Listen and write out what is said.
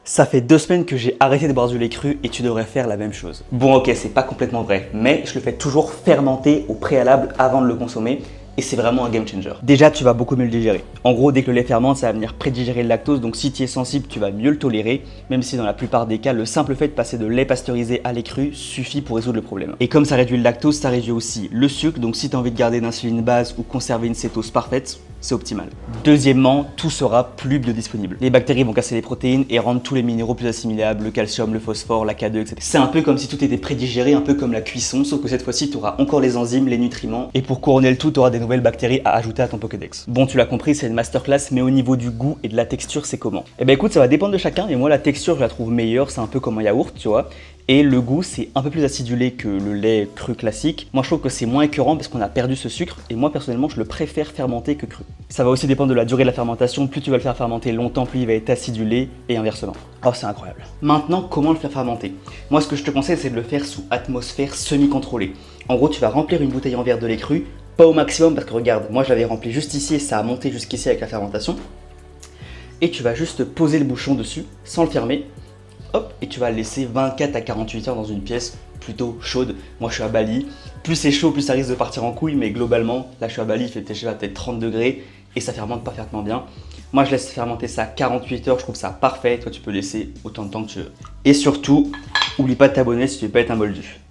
Ça fait 2 semaines que j'ai arrêté de boire du lait cru et tu devrais faire la même chose. Bon ok, c'est pas complètement vrai, mais je le fais toujours fermenter au préalable avant de le consommer et c'est vraiment un game changer. Déjà, tu vas beaucoup mieux le digérer. En gros, dès que le lait fermente, ça va venir prédigérer le lactose, donc si tu es sensible, tu vas mieux le tolérer, même si dans la plupart des cas, le simple fait de passer de lait pasteurisé à lait cru suffit pour résoudre le problème. Et comme ça réduit le lactose, ça réduit aussi le sucre, donc si tu as envie de garder une insuline base ou conserver une cétose parfaite, c'est optimal. Deuxièmement, tout sera plus biodisponible. Les bactéries vont casser les protéines et rendre tous les minéraux plus assimilables, le calcium, le phosphore, la K2, etc. C'est un peu comme si tout était prédigéré, un peu comme la cuisson, sauf que cette fois-ci, tu auras encore les enzymes, les nutriments, et pour couronner le tout, tu auras des nouvelles bactéries à ajouter à ton Pokédex. Bon, tu l'as compris, c'est une masterclass, mais au niveau du goût et de la texture, c'est comment? Eh ben écoute, ça va dépendre de chacun, et moi la texture, je la trouve meilleure, c'est un peu comme un yaourt, tu vois. Et le goût, c'est un peu plus acidulé que le lait cru classique. Moi, je trouve que c'est moins écœurant parce qu'on a perdu ce sucre. Et moi, personnellement, je le préfère fermenté que cru. Ça va aussi dépendre de la durée de la fermentation. Plus tu vas le faire fermenter longtemps, plus il va être acidulé et inversement. Oh, c'est incroyable. Maintenant, comment le faire fermenter? Moi, ce que je te conseille, c'est de le faire sous atmosphère semi-contrôlée. En gros, tu vas remplir une bouteille en verre de lait cru. Pas au maximum parce que regarde, moi, je l'avais rempli juste ici et ça a monté jusqu'ici avec la fermentation. Et tu vas juste poser le bouchon dessus sans le fermer. Hop, et tu vas le laisser 24 à 48 heures dans une pièce plutôt chaude. Moi je suis à Bali, plus c'est chaud, plus ça risque de partir en couille, mais globalement, là je suis à Bali, il fait peut-être 30 degrés et ça fermente parfaitement bien. Moi je laisse fermenter ça 48 heures, je trouve ça parfait. Toi tu peux laisser autant de temps que tu veux. Et surtout, oublie pas de t'abonner si tu veux pas être un moldu.